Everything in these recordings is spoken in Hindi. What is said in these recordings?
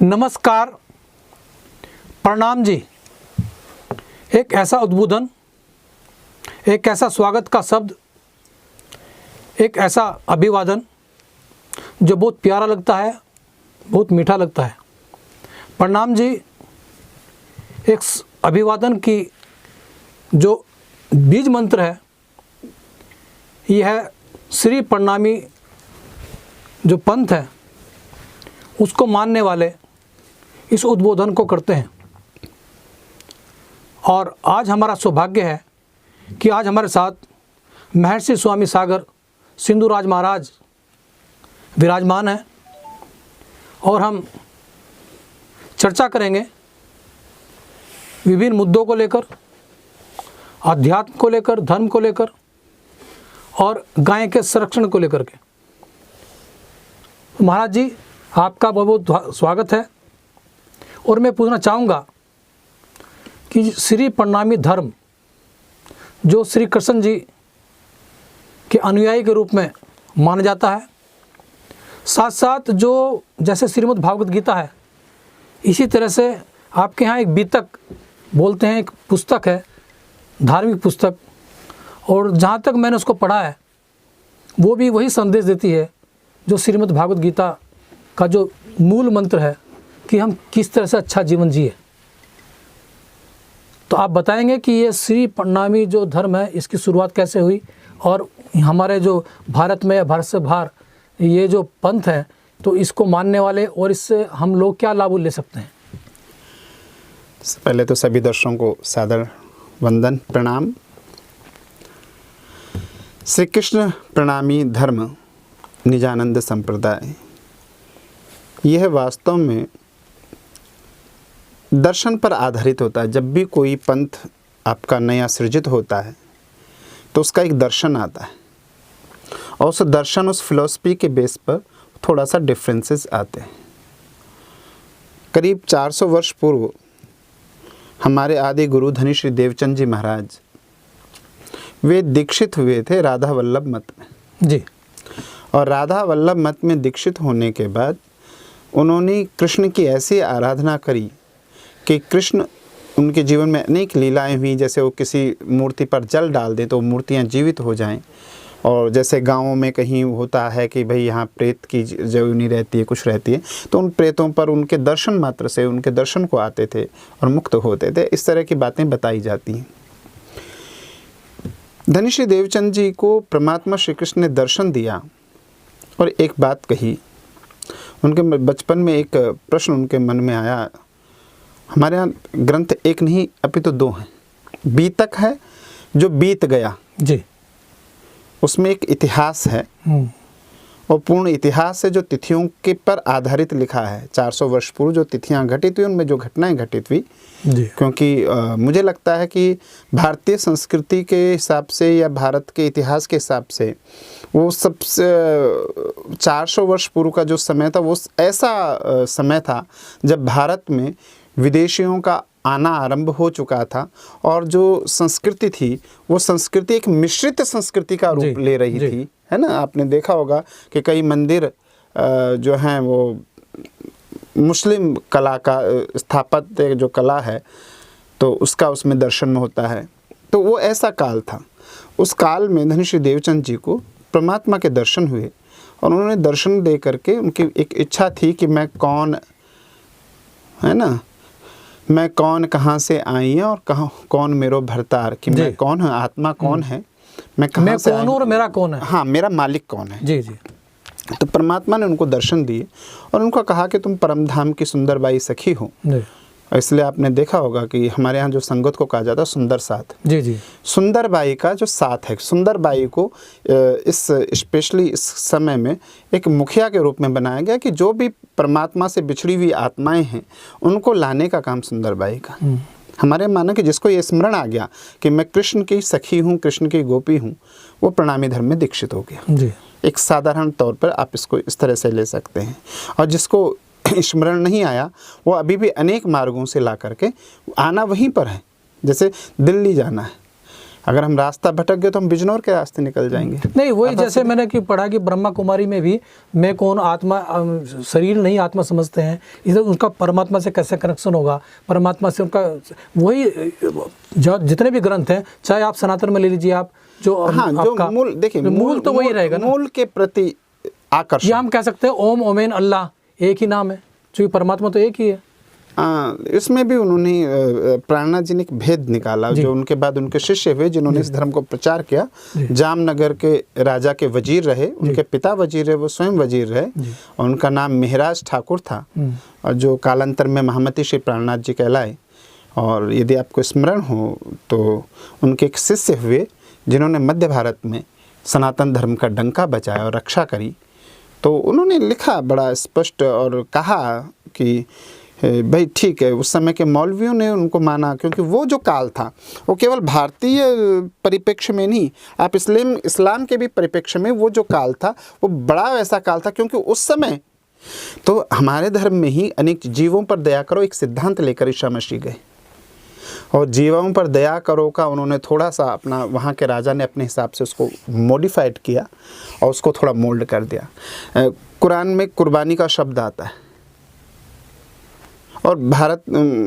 नमस्कार, प्रणाम जी। एक ऐसा उद्बोधन, एक ऐसा स्वागत का शब्द, एक ऐसा अभिवादन जो बहुत प्यारा लगता है, बहुत मीठा लगता है। प्रणाम जी एक अभिवादन की जो बीज मंत्र है, यह है श्री प्रणामी जो पंथ है उसको मानने वाले इस उद्बोधन को करते हैं। और आज हमारा सौभाग्य है कि आज हमारे साथ महर्षि स्वामी सागर सिंधुराज महाराज विराजमान हैं और हम चर्चा करेंगे विभिन्न मुद्दों को लेकर, अध्यात्म को लेकर, धर्म को लेकर और गाय के संरक्षण को लेकर के। महाराज जी, आपका बहुत बहुत स्वागत है। और मैं पूछना चाहूँगा कि श्री प्रणामी धर्म जो श्री कृष्ण जी के अनुयायी के रूप में माना जाता है, साथ साथ जो जैसे श्रीमद् भागवत गीता है, इसी तरह से आपके यहाँ एक बीतक बोलते हैं, एक पुस्तक है, धार्मिक पुस्तक, और जहाँ तक मैंने उसको पढ़ा है वो भी वही संदेश देती है जो श्रीमद् भागवत गीता का जो मूल मंत्र है कि हम किस तरह से अच्छा जीवन जिए। तो आप बताएंगे कि ये श्री प्रणामी जो धर्म है इसकी शुरुआत कैसे हुई और हमारे जो भारत में या भारत से बाहर ये जो पंथ है तो इसको मानने वाले और इससे हम लोग क्या लाभ ले सकते हैं। पहले तो सभी दर्शकों को सादर वंदन प्रणाम। श्री कृष्ण प्रणामी धर्म निजानंद संप्रदाय, यह वास्तव में दर्शन पर आधारित होता है। जब भी कोई पंथ आपका नया सृजित होता है तो उसका एक दर्शन आता है और उस दर्शन, उस फिलॉसफी के बेस पर थोड़ा सा डिफरेंसेस आते हैं। करीब 400 वर्ष पूर्व हमारे आदि गुरु धनी श्री देवचंद जी महाराज वे दीक्षित हुए थे राधा वल्लभ मत में जी। और राधा वल्लभ मत में दीक्षित होने के बाद उन्होंने कृष्ण की ऐसी आराधना करी कि कृष्ण उनके जीवन में अनेक लीलाएं हुई। जैसे वो किसी मूर्ति पर जल डाल दें तो मूर्तियां जीवित हो जाएं, और जैसे गाँवों में कहीं होता है कि भाई यहाँ प्रेत की जीवनी रहती है, कुछ रहती है, तो उन प्रेतों पर उनके दर्शन मात्र से उनके दर्शन को आते थे और मुक्त होते थे। इस तरह की बातें बताई जाती हैं। धनी श्री देवचंद जी को परमात्मा श्री कृष्ण ने दर्शन दिया और एक बात कही। उनके बचपन में एक प्रश्न उनके मन में आया। हमारे यहाँ ग्रंथ एक नहीं अपितु दो हैं। बीतक है जो बीत गया जी, उसमें एक इतिहास है और पूर्ण इतिहास है जो तिथियों के पर आधारित लिखा है। 400 वर्ष पूर्व जो तिथियां घटित हुई उनमें जो घटनाएं घटित हुई, क्योंकि मुझे लगता है कि भारतीय संस्कृति के हिसाब से या भारत के इतिहास के हिसाब से वो सबसे 400 वर्ष पूर्व का जो समय था वो ऐसा समय था जब भारत में विदेशियों का आना आरंभ हो चुका था और जो संस्कृति थी वो संस्कृति एक मिश्रित संस्कृति का रूप ले रही थी, है ना। आपने देखा होगा कि कई मंदिर जो हैं वो मुस्लिम कला का स्थापत्य जो कला है तो उसका उसमें दर्शन में होता है। तो वो ऐसा काल था। उस काल में धनी श्री देवचंद जी को परमात्मा के दर्शन हुए और उन्होंने दर्शन दे करके उनकी एक इच्छा थी कि मैं कौन, है ना, मैं कौन, कहाँ से आई है और कहाँ कौन मेरो भरतार, कि मैं कौन हूँ, आत्मा कौन है, मैं कहाँ से कौन हूँ और मेरा कौन है, हाँ मेरा मालिक कौन है। जी जी। तो परमात्मा ने उनको दर्शन दिए और उनको कहा कि तुम परम धाम की सुंदरबाई सखी हो। इसलिए आपने देखा होगा कि हमारे यहाँ जो संगत को कहा जाता है सुंदर साथ, जी जी, सुंदरबाई का जो साथ है, सुंदरबाई को इस स्पेशली इस समय में एक मुखिया के रूप में बनाया गया कि जो भी परमात्मा से बिछड़ी हुई आत्माएं हैं उनको लाने का काम सुंदरबाई का। हमारे मानो कि जिसको ये स्मरण आ गया कि मैं कृष्ण की सखी हूँ, कृष्ण की गोपी हूँ, वो प्रणामी धर्म में दीक्षित हो गया जी। एक साधारण तौर पर आप इसको इस तरह से ले सकते हैं। और जिसको स्मरण नहीं आया वो अभी भी अनेक मार्गों से ला करके आना वहीं पर है। जैसे दिल्ली जाना है, अगर हम रास्ता भटक गए तो हम बिजनौर के रास्ते निकल जाएंगे। नहीं, वही जैसे मैंने कि पढ़ा कि ब्रह्मा कुमारी में भी मैं कौन आत्मा, शरीर नहीं आत्मा समझते हैं, इधर उनका परमात्मा से कैसे कनेक्शन होगा, परमात्मा से उनका वही जो जितने भी ग्रंथ हैं, चाहे आप सनातन में ले लीजिए, आप जो हाँ, जो मूल देखिए, मूल तो वही रहेगा ना, मूल के प्रति आकर्षण। या हम कह सकते हैं ओम ओमेन अल्लाह एक ही नाम है, क्योंकि परमात्मा तो एक ही है। इसमें भी उन्होंने प्राणनाथ जी ने एक भेद निकाला, जो उनके बाद उनके शिष्य हुए जिन्होंने इस धर्म को प्रचार किया। जामनगर के राजा के वजीर रहे, उनके पिता वजीर रहे, वो स्वयं वजीर रहे, और उनका नाम मेहराज ठाकुर था, और जो कालांतर में महामती श्री प्राणनाथ जी कहलाए। और यदि आपको स्मरण हो तो उनके एक शिष्य हुए जिन्होंने मध्य भारत में सनातन धर्म का डंका बचाया और रक्षा करी। तो उन्होंने लिखा बड़ा स्पष्ट और कहा कि भाई ठीक है, उस समय के मौलवियों ने उनको माना, क्योंकि वो जो काल था वो केवल भारतीय परिप्रेक्ष्य में नहीं, आप इस्लाम के भी परिप्रेक्ष्य में वो जो काल था वो बड़ा ऐसा काल था, क्योंकि उस समय तो हमारे धर्म में ही अनेक जीवों पर दया करो एक सिद्धांत लेकर ईसा मसीह गए, और जीवों पर दया करो का उन्होंने थोड़ा सा अपना, वहाँ के राजा ने अपने हिसाब से उसको मॉडिफाइड किया और उसको थोड़ा मोल्ड कर दिया। कुरान में कुर्बानी का शब्द आता है, और भारत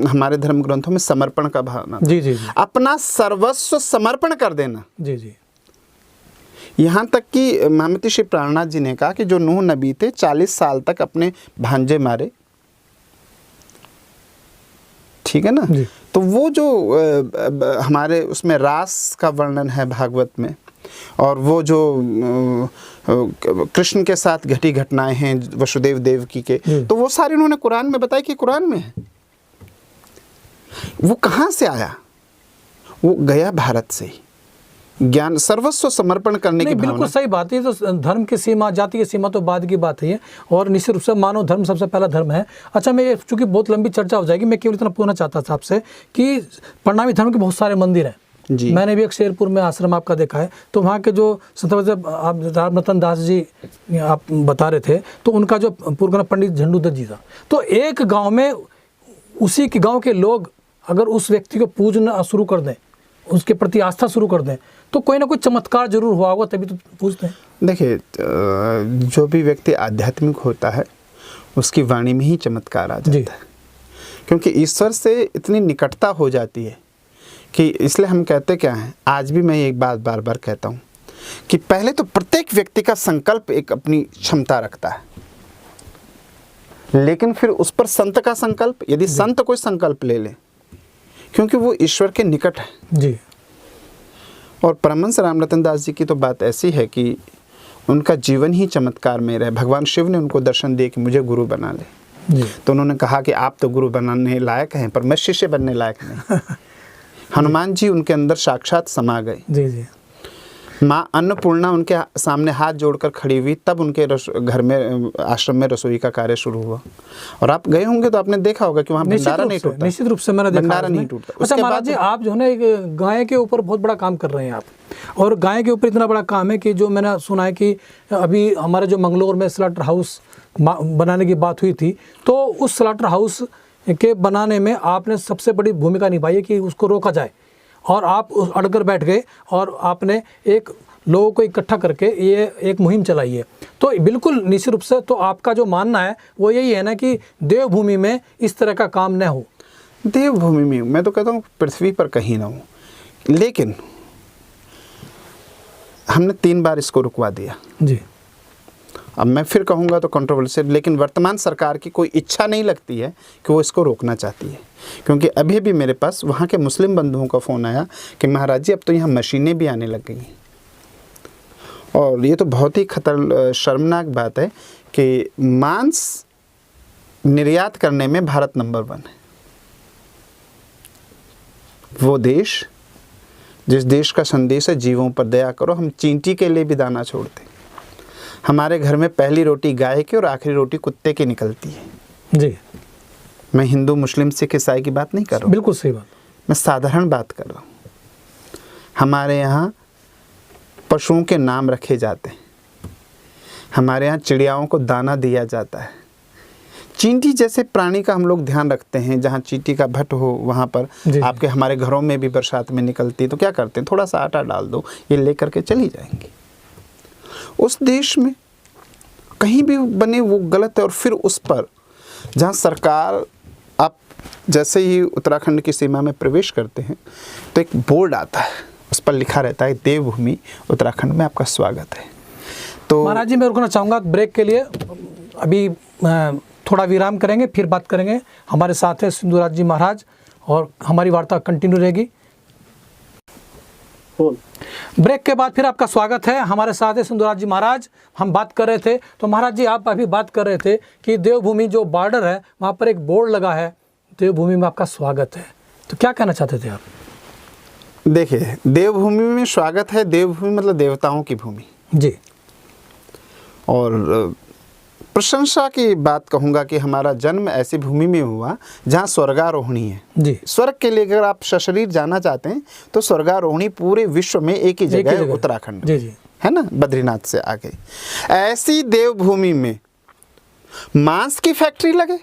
हमारे धर्म ग्रंथों में समर्पण का भावना, जी जी, अपना सर्वस्व समर्पण कर देना। जी जी, यहाँ तक कि महामती श्री प्राणनाथ जी ने कहा कि जो नूह नबी थे 40 साल तक अपने भांजे मारे, ठीक है ना। तो वो जो हमारे उसमें रास का वर्णन है भागवत में, और वो जो कृष्ण के साथ घटी घटनाएं हैं वसुदेव देवकी के, तो वो सारे उन्होंने कुरान में बताया कि कुरान में है। वो कहाँ से आया? वो गया भारत से ही, ज्ञान सर्वस्व समर्पण करने की भावना। बिल्कुल सही बात है। तो धर्म की सीमा, जाति की सीमा तो बाद की बात है, और निश्चित रूप से मानव धर्म सबसे पहला धर्म है। अच्छा, मैं ये चूंकि बहुत लंबी चर्चा हो जाएगी, मैं केवल इतना पूछना चाहता था आपसे कि प्रणामी धर्म के बहुत सारे मंदिर हैं। मैंने भी एक शेरपुर में आश्रम आपका देखा है, तो वहाँ के जो संत आप रामरतन दास जी आप बता रहे थे, तो उनका जो पूर्वग्रह पंडित झंडूदत्त जी था, तो एक गाँव में उसी के गाँव के लोग अगर उस व्यक्ति को पूजना शुरू कर दें, उसके प्रति आस्था शुरू कर दें, तो कोई ना कोई चमत्कार जरूर हुआ होगा, तभी तो पूछते हैं। देखिए, जो भी व्यक्ति आध्यात्मिक होता है उसकी वाणी में ही चमत्कार आ जाता है, क्योंकि ईश्वर से इतनी निकटता हो जाती है कि इसलिए हम कहते क्या हैं, आज भी मैं एक बात बार बार कहता हूँ कि पहले तो प्रत्येक व्यक्ति का संकल्प एक अपनी क्षमता रखता है, लेकिन फिर उस पर संत का संकल्प, यदि संत कोई संकल्प ले ले, क्योंकि वो ईश्वर के निकट है जी। और परमहंस रामरतन दास जी की तो बात ऐसी है कि उनका जीवन ही चमत्कार में रहे। भगवान शिव ने उनको दर्शन दिए कि मुझे गुरु बना ले, जी। तो उन्होंने कहा कि आप तो गुरु बनाने लायक हैं, पर मैं शिष्य बनने लायक नहीं। हनुमान जी उनके अंदर साक्षात समा गए। जी जी। माँ अन्नपूर्णा उनके सामने हाथ जोड़कर खड़ी हुई, तब उनके घर में, आश्रम में रसोई का कार्य शुरू हुआ। और आप गए होंगे तो आपने देखा होगा कि वहाँ भंडारा नहीं टूटता। निश्चित रूप से मैंने देखा, भंडारा नहीं टूटता। अच्छा महाराज जी, आप जो है ना एक गाय के ऊपर बहुत बड़ा काम कर रहे हैं आप, और गाय के ऊपर इतना बड़ा काम है कि जो मैंने सुना है कि अभी हमारे जो मंगलोर में स्लॉटर हाउस बनाने की बात हुई थी, तो उस स्लॉटर हाउस के बनाने में आपने सबसे बड़ी भूमिका निभाई है कि उसको रोका जाए, और आप अड़कर बैठ गए और आपने एक लोगों को इकट्ठा करके ये एक मुहिम चलाई है। तो बिल्कुल निश्चित रूप से तो आपका जो मानना है वो यही है ना कि देवभूमि में इस तरह का काम न हो। देवभूमि में मैं तो कहता हूँ पृथ्वी पर कहीं ना हो, लेकिन हमने 3 बार इसको रुकवा दिया जी। अब मैं फिर कहूँगा तो कंट्रोवर्शियल, लेकिन वर्तमान सरकार की कोई इच्छा नहीं लगती है कि वो इसको रोकना चाहती है, क्योंकि अभी भी मेरे पास वहाँ के मुस्लिम बंधुओं का फ़ोन आया कि महाराज जी अब तो यहाँ मशीनें भी आने लग गई हैं। और ये तो बहुत ही शर्मनाक बात है कि मांस निर्यात करने में भारत नंबर 1 है। वो देश जिस देश का संदेश है जीवों पर दया करो, हम चींटी के लिए भी दाना छोड़ते। हमारे घर में पहली रोटी गाय की और आखिरी रोटी कुत्ते की निकलती है जी। मैं हिंदू मुस्लिम सिख ईसाई की बात नहीं कर रहा हूँ, बिल्कुल सही बात, मैं साधारण बात कर रहा हूँ। हमारे यहाँ पशुओं के नाम रखे जाते हैं, हमारे यहाँ चिड़ियाओं को दाना दिया जाता है, चींटी जैसे प्राणी का हम लोग ध्यान रखते हैं, जहाँ चींटी का भट्ट हो वहाँ पर आपके हमारे घरों में भी बरसात में निकलती, तो क्या करते हैं, थोड़ा सा आटा डाल दो, ये लेकर के चली जाएंगी। उस देश में कहीं भी बने वो गलत है। और फिर उस पर जहाँ सरकार, आप जैसे ही उत्तराखंड की सीमा में प्रवेश करते हैं तो एक बोर्ड आता है, उस पर लिखा रहता है देवभूमि उत्तराखंड में आपका स्वागत है। तो महाराज जी मैं रुकना चाहूँगा ब्रेक के लिए, अभी थोड़ा विराम करेंगे, फिर बात करेंगे। हमारे साथ है सिंधुराज जी महाराज और हमारी वार्ता कंटिन्यू रहेगी। ब्रेक के बाद फिर आपका स्वागत है। हमारे साथ है सिंधुराज जी महाराज। हम बात कर रहे थे, तो महाराज जी आप अभी बात कर रहे थे कि देवभूमि जो बॉर्डर है वहाँ पर एक बोर्ड लगा है, देवभूमि में आपका स्वागत है, तो क्या कहना चाहते थे आप? देखिए, देवभूमि में स्वागत है, देवभूमि मतलब देवताओं की भूमि जी। और प्रशंसा की बात कहूँगा कि हमारा जन्म ऐसी भूमि में हुआ जहाँ स्वर्गारोहणी है जी। स्वर्ग के लिए अगर आप सशरीर जाना चाहते हैं तो स्वर्गारोहणी पूरे विश्व में एक ही जगह है, उत्तराखंड जी जी, है ना, बद्रीनाथ से आगे। ऐसी देवभूमि में मांस की फैक्ट्री लगे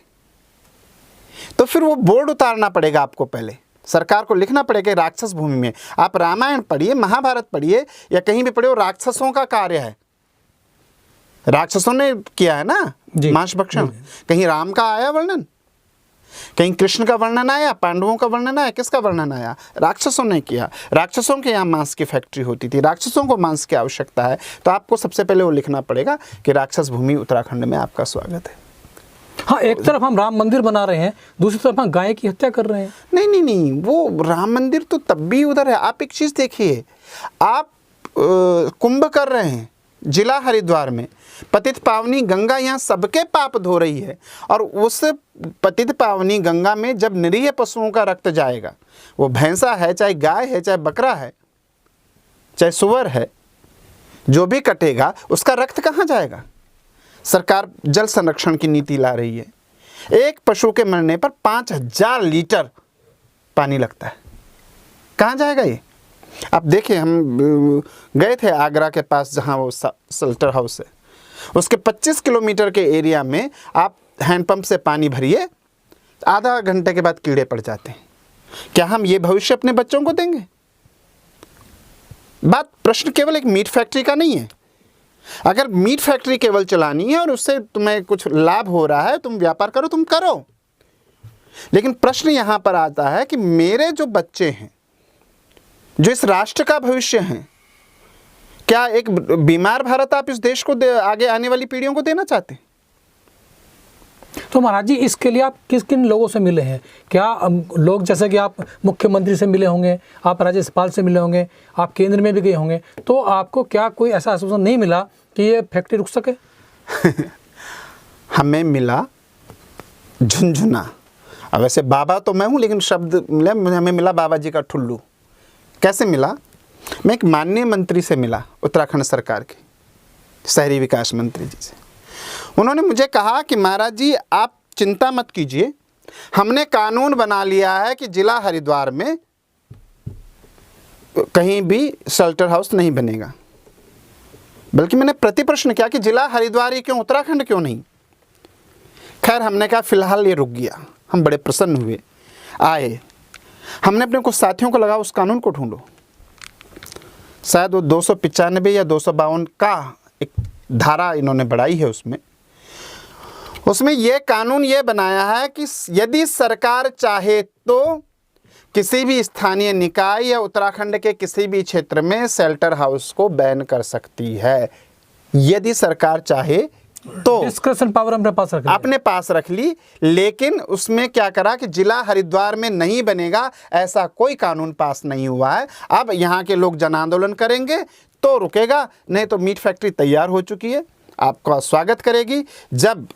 तो फिर वो बोर्ड उतारना पड़ेगा आपको। पहले सरकार को लिखना पड़ेगा राक्षस भूमि में। आप रामायण पढ़िए, महाभारत पढ़िए या कहीं भी पढ़िए, राक्षसों का कार्य है, राक्षसों ने किया है ना मांस भक्षण। कहीं राम का आया वर्णन, कहीं कृष्ण का वर्णन आया, पांडवों का वर्णन आया, किसका वर्णन आया? राक्षसों ने किया। राक्षसों के यहाँ मांस की फैक्ट्री होती थी, राक्षसों को मांस की आवश्यकता है, तो आपको सबसे पहले वो लिखना पड़ेगा कि राक्षस भूमि उत्तराखंड में आपका स्वागत है। हाँ, एक तरफ हम राम मंदिर बना रहे हैं, दूसरी तरफ हम गाय की हत्या कर रहे हैं। नहीं नहीं नहीं, वो राम मंदिर तो तब भी उधर है। आप एक चीज़ देखिए, आप कुंभ कर रहे हैं जिला हरिद्वार में, पतित पावनी गंगा यहाँ सबके पाप धो रही है, और उस पतित पावनी गंगा में जब निरीह पशुओं का रक्त जाएगा, वो भैंसा है, चाहे गाय है, चाहे बकरा है, चाहे सुअर है, जो भी कटेगा उसका रक्त कहाँ जाएगा? सरकार जल संरक्षण की नीति ला रही है। एक पशु के मरने पर 5000 लीटर पानी लगता है, कहाँ जाएगा ये? आप देखिए, हम गए थे आगरा के पास जहाँ वो शेल्टर हाउस है, उसके 25 किलोमीटर के एरिया में आप हैंडपंप से पानी भरिए, आधा घंटे के बाद कीड़े पड़ जाते हैं। क्या हम ये भविष्य अपने बच्चों को देंगे? प्रश्न केवल एक मीट फैक्ट्री का नहीं है। अगर मीट फैक्ट्री केवल चलानी है और उससे तुम्हें कुछ लाभ हो रहा है, तुम व्यापार करो, तुम करो, लेकिन प्रश्न यहाँ पर आता है कि मेरे जो बच्चे हैं, जो इस राष्ट्र का भविष्य हैं, क्या एक बीमार भारत आप इस देश को आगे आने वाली पीढ़ियों को देना चाहते हैं? तो महाराज जी, इसके लिए आप किस किन लोगों से मिले हैं? क्या लोग, जैसे कि आप मुख्यमंत्री से मिले होंगे, आप राज्यपाल से मिले होंगे, आप केंद्र में भी गए होंगे, तो आपको क्या कोई ऐसा आश्वासन नहीं मिला कि ये फैक्ट्री रुक सके? हमें मिला झुनझुना। अब वैसे बाबा तो मैं हूँ, लेकिन शब्द हमें मिला बाबा जी का ठुल्लू। कैसे मिला? मैं एक माननीय मंत्री से मिला, उत्तराखंड सरकार के शहरी विकास मंत्री जी से। उन्होंने मुझे कहा कि महाराज जी आप चिंता मत कीजिए, हमने कानून बना लिया है कि जिला हरिद्वार में कहीं भी शेल्टर हाउस नहीं बनेगा। बल्कि मैंने प्रति प्रश्न किया कि जिला हरिद्वार ही क्यों, उत्तराखंड क्यों नहीं? खैर, हमने कहा फिलहाल ये रुक गया। हम बड़े प्रसन्न हुए, आए, हमने अपने कुछ साथियों को लगा उस कानून को ढूंढो। शायद वो 295 या 252 का एक धारा इन्होंने बढ़ाई है। उसमें ये कानून ये बनाया है कि यदि सरकार चाहे तो किसी भी स्थानीय निकाय या उत्तराखंड के किसी भी क्षेत्र में शेल्टर हाउस को बैन कर सकती है। यदि सरकार चाहे तो डिस्क्रिप्शन पावर अपने पास रख ली। लेकिन उसमें क्या करा कि जिला हरिद्वार में नहीं बनेगा, ऐसा कोई कानून पास नहीं हुआ है। अब यहाँ के लोग जन आंदोलन करेंगे तो रुकेगा, नहीं तो मीट फैक्ट्री तैयार हो चुकी है, आपका स्वागत करेगी। जब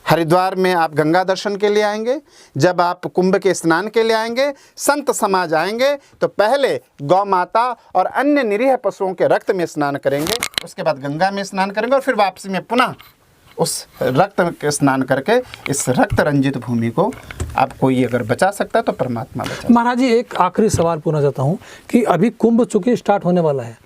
हरिद्वार में आप गंगा दर्शन के लिए आएंगे, जब आप कुंभ के स्नान के लिए आएंगे, संत समाज आएंगे, तो पहले गौ माता और अन्य निरीह पशुओं के रक्त में स्नान करेंगे, उसके बाद गंगा में स्नान करेंगे, और फिर वापसी में पुनः उस रक्त के स्नान करके इस रक्त रंजित भूमि को आप कोई अगर बचा सकता है तो परमात्मा बचा। महाराज जी, एक आखिरी सवाल पूछना चाहता हूँ कि अभी कुंभ चूँकि स्टार्ट होने वाला है,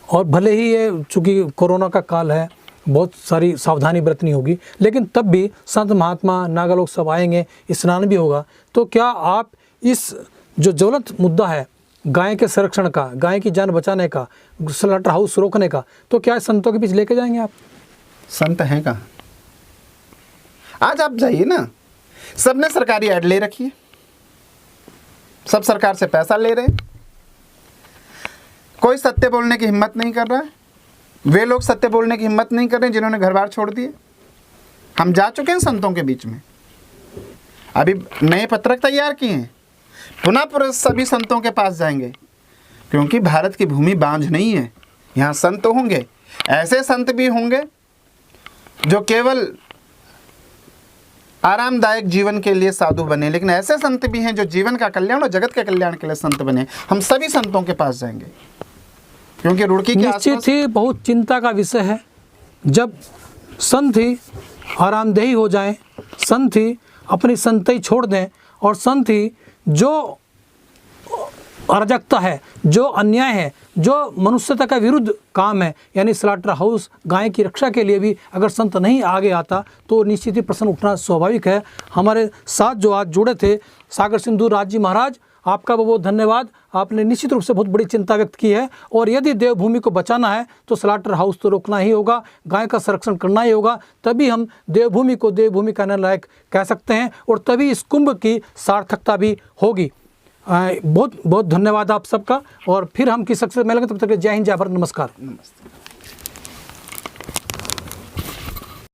और भले ही ये चूँकि कोरोना का काल है, बहुत सारी सावधानी बरतनी होगी, लेकिन तब भी संत महात्मा नागा लोग सब आएंगे, स्नान भी होगा। तो क्या आप इस जो ज्वलंत मुद्दा है गाय के संरक्षण का, गाय की जान बचाने का, स्लॉटर हाउस रोकने का, तो क्या संतों के बीच लेके जाएंगे आप? संत हैं कहाँ? आज आप जाइए ना, सबने सरकारी ऐड ले रखी है, सब सरकार से पैसा ले रहे हैं, कोई सत्य बोलने की हिम्मत नहीं कर रहा है। वे लोग सत्य बोलने की हिम्मत नहीं कर रहे हैं जिन्होंने घर बार छोड़ दिए। हम जा चुके हैं संतों के बीच में, अभी नए पत्रक तैयार किए हैं, पुनः सभी संतों के पास जाएंगे, क्योंकि भारत की भूमि बांझ नहीं है, यहाँ संत होंगे। ऐसे संत भी होंगे जो केवल आरामदायक जीवन के लिए साधु बने, लेकिन ऐसे संत भी हैं जो जीवन का कल्याण और जगत के कल्याण के लिए संत बने। हम सभी संतों के पास जाएंगे, क्योंकि रुड़की के निश्चित ही बहुत चिंता का विषय है। जब संत ही आरामदेही हो जाएं, संत ही अपनी संतई छोड़ दें, और संत ही जो अराजकता है, जो अन्याय है, जो मनुष्यता का विरुद्ध काम है, यानी स्लॉटर हाउस गाय की रक्षा के लिए भी अगर संत नहीं आगे आता तो निश्चित ही प्रश्न उठना स्वाभाविक है। हमारे साथ जो आज जुड़े थे सागर सिंधु राज जी महाराज, आपका बहुत धन्यवाद। आपने निश्चित रूप से बहुत बड़ी चिंता व्यक्त की है, और यदि देवभूमि को बचाना है तो स्लॉटर हाउस तो रोकना ही होगा, गाय का संरक्षण करना ही होगा, तभी हम देवभूमि को देवभूमि कहने लायक कह सकते हैं, और तभी इस कुंभ की सार्थकता भी होगी। बहुत बहुत धन्यवाद आप सबका, और फिर हम किसी से मिलेंगे, तब तक जय हिंद, जय भारत, नमस्कार।